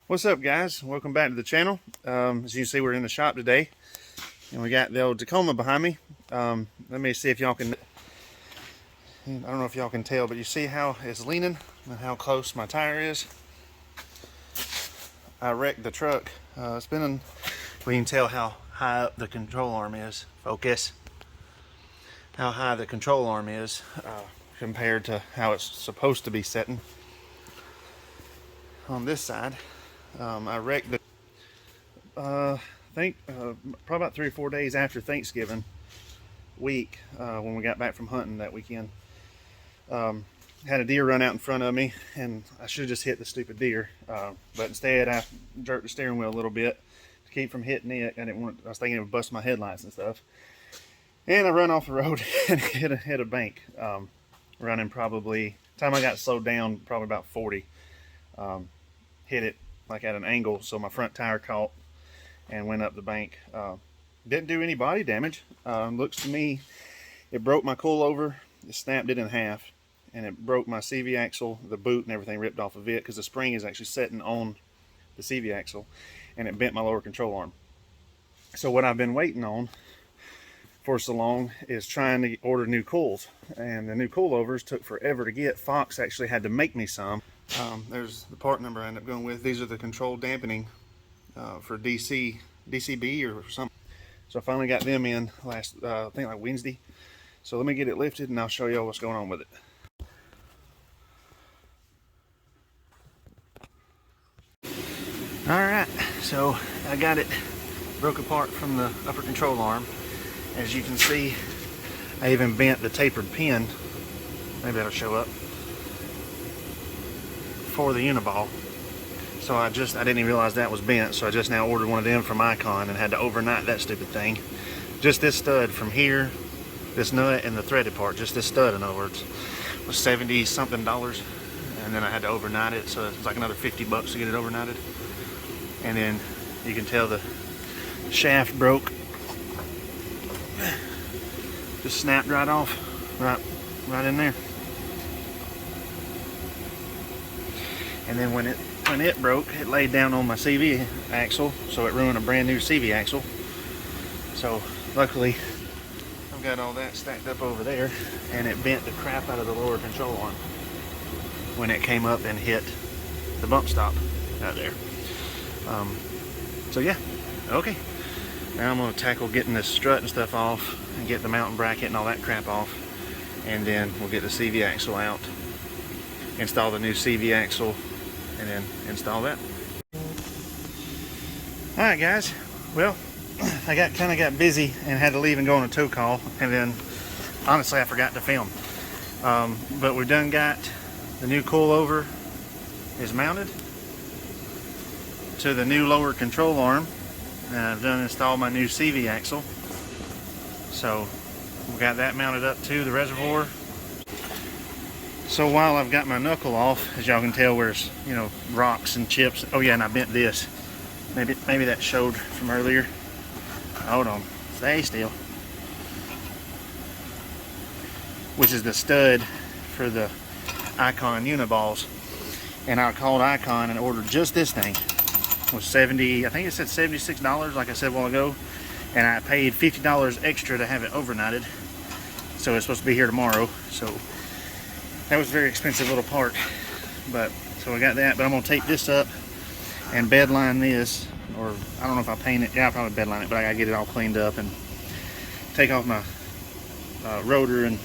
What's up, guys? Welcome back to the channel. As you can see, we're in the shop today, and we got the old Tacoma behind me. Let me see if y'all can, I don't know if y'all can tell, but you see how it's leaning and how close my tire is. I wrecked the truck spinning. We can tell how high up the control arm is. Focus. How high the control arm is compared to how it's supposed to be setting. On this side, I wrecked the, probably about 3 or 4 days after Thanksgiving week, when we got back from hunting that weekend. Had a deer run out in front of me, and I should have just hit the stupid deer, but instead I jerked the steering wheel a little bit to keep from hitting it. I was thinking it would bust my headlights and stuff, and I run off the road and hit a bank, running probably, time I got slowed down, probably about 40. Hit it like at an angle, so my front tire caught and went up the bank. Didn't do any body damage. Looks to me, it broke my coilover, it snapped it in half, and it broke my CV axle, the boot and everything ripped off of it, because the spring is actually sitting on the CV axle, and it bent my lower control arm. So what I've been waiting on for so long is trying to order new coils, and the new coilovers took forever to get. Fox actually had to make me some. There's the part number I ended up going with. These are the control dampening for DCB or something. So I finally got them in last, I think like Wednesday. So let me get it lifted and I'll show y'all what's going on with it. Alright, so I got it broke apart from the upper control arm. As you can see, I even bent the tapered pin. Maybe that'll show up. For the uniball. So I didn't even realize that was bent, so I just now ordered one of them from Icon and had to overnight that stupid thing. Just this stud from here, this nut and the threaded part, just this stud in other words, was $70 something, and then I had to overnight it, so it's like another $50 to get it overnighted. And then you can tell the shaft broke, just snapped right off, right in there. And then when it broke, it laid down on my CV axle, so it ruined a brand new CV axle. So luckily, I've got all that stacked up over there, and it bent the crap out of the lower control arm when it came up and hit the bump stop out there. So yeah, okay. Now I'm gonna tackle getting this strut and stuff off, and get the mounting bracket and all that crap off, and then we'll get the CV axle out, install the new CV axle, and then install that. Alright guys, well, I kind of got busy and had to leave and go on a tow call, and then honestly I forgot to film. But we've done got the new coilover is mounted to the new lower control arm, and I've done installed my new CV axle. So we got that mounted up to the reservoir. So while I've got my knuckle off, as y'all can tell, there's, you know, rocks and chips. Oh yeah, and I bent this. Maybe that showed from earlier. Hold on, stay still. Which is the stud for the Icon uniballs. And I called Icon and ordered just this thing. It was I think it said $76, like I said a while ago. And I paid $50 extra to have it overnighted. So it's supposed to be here tomorrow. So that was a very expensive little part, but so I got that. But I'm gonna tape this up and bedline this, or I don't know if I paint it. Yeah, I'll probably bedline it, but I gotta get it all cleaned up and take off my rotor and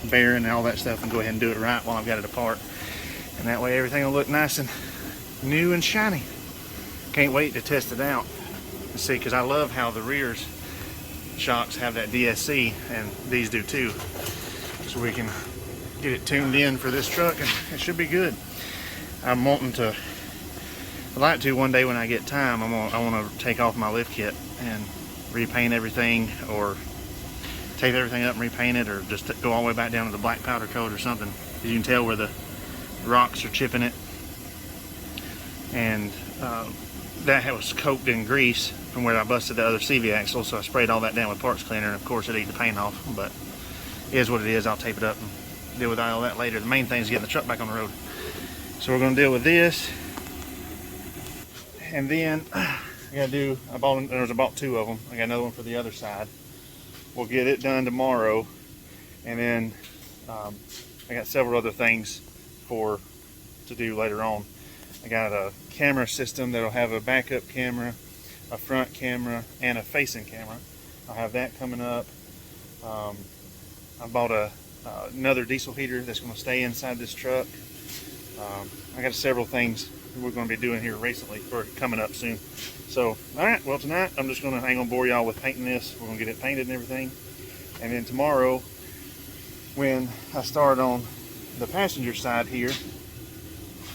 bearing and all that stuff, and go ahead and do it right while I've got it apart. And that way everything will look nice and new and shiny. Can't wait to test it out and see, because I love how the rear shocks have that DSC, and these do too. So we can get it tuned in for this truck, and it should be good. I'm wanting to, I'd like to one day when I get time, I want to take off my lift kit and repaint everything, or tape everything up and repaint it, or just go all the way back down to the black powder coat or something. You can tell where the rocks are chipping it, and that was coated in grease from where I busted the other CV axle, so I sprayed all that down with parts cleaner, and of course it ate the paint off, but it is what it is. I'll tape it up and deal with all that later. The main thing is getting the truck back on the road. So we're going to deal with this, And then I gotta do, I bought two of them. I got another one for the other side. We'll get it done tomorrow. And then I got several other things to do later on. I got a camera system that'll have a backup camera, a front camera, and a facing camera. I'll have that coming up. I bought another diesel heater that's going to stay inside this truck. I got several things we're going to be doing here recently, or coming up soon. So, alright, well tonight I'm just going to bore y'all with painting this. We're going to get it painted and everything. And then tomorrow, when I start on the passenger side here,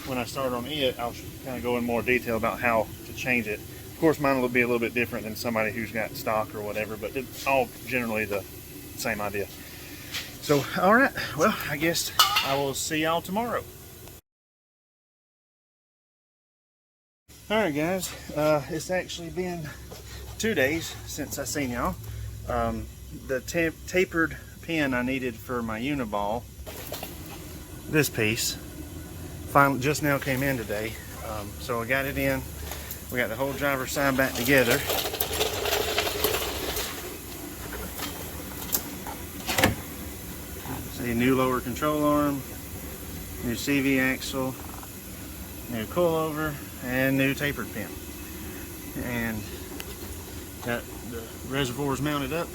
when I start on it, I'll kind of go in more detail about how to change it. Of course, mine will be a little bit different than somebody who's got stock or whatever, but it's all generally the same idea. So, alright, well, I guess I will see y'all tomorrow. Alright guys, it's actually been 2 days since I seen y'all. The tapered pin I needed for my uniball, this piece, finally just now came in today. So I got it in. We got the whole driver's side back together. See, new lower control arm, new CV axle, new coilover, and new tapered pin. And got the reservoirs mounted up.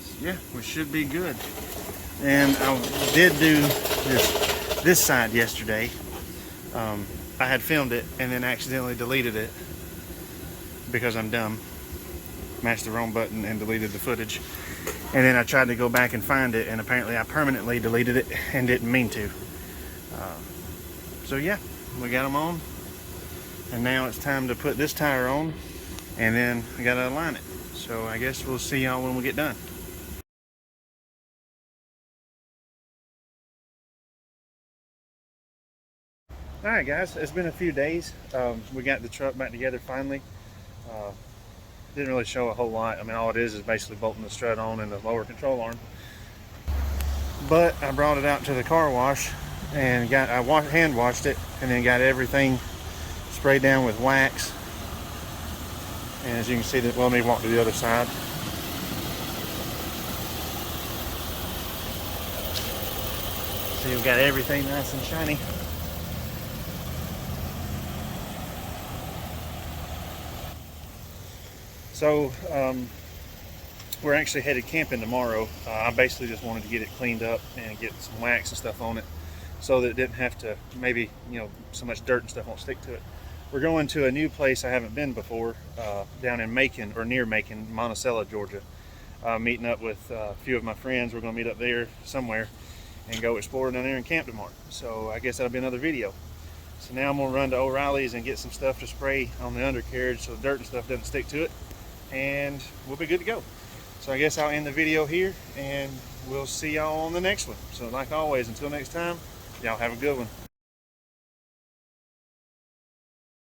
So yeah, we should be good. And I did do this side yesterday. I had filmed it and then accidentally deleted it because I'm dumb. Mashed the wrong button and deleted the footage. And then I tried to go back and find it, and apparently I permanently deleted it and didn't mean to. So yeah, we got them on. And now it's time to put this tire on, and then I gotta align it. So I guess we'll see y'all when we get done. Alright guys, it's been a few days. We got the truck back together finally. Didn't really show a whole lot. I mean, all it is basically bolting the strut on and the lower control arm. But I brought it out to the car wash and hand washed it, and then got everything sprayed down with wax. And as you can see, well, let me walk to the other side. See, we've got everything nice and shiny. So we're actually headed camping tomorrow. I basically just wanted to get it cleaned up and get some wax and stuff on it so that it didn't have to, maybe, so much dirt and stuff won't stick to it. We're going to a new place I haven't been before, down in Macon, or near Macon, Monticello, Georgia. Meeting up with a few of my friends. We're going to meet up there somewhere and go exploring down there and camp tomorrow. So I guess that'll be another video. So now I'm going to run to O'Reilly's and get some stuff to spray on the undercarriage so the dirt and stuff doesn't stick to it. And we'll be good to go. So I guess I'll end the video here, and we'll see y'all on the next one. So like always, until next time, y'all have a good one.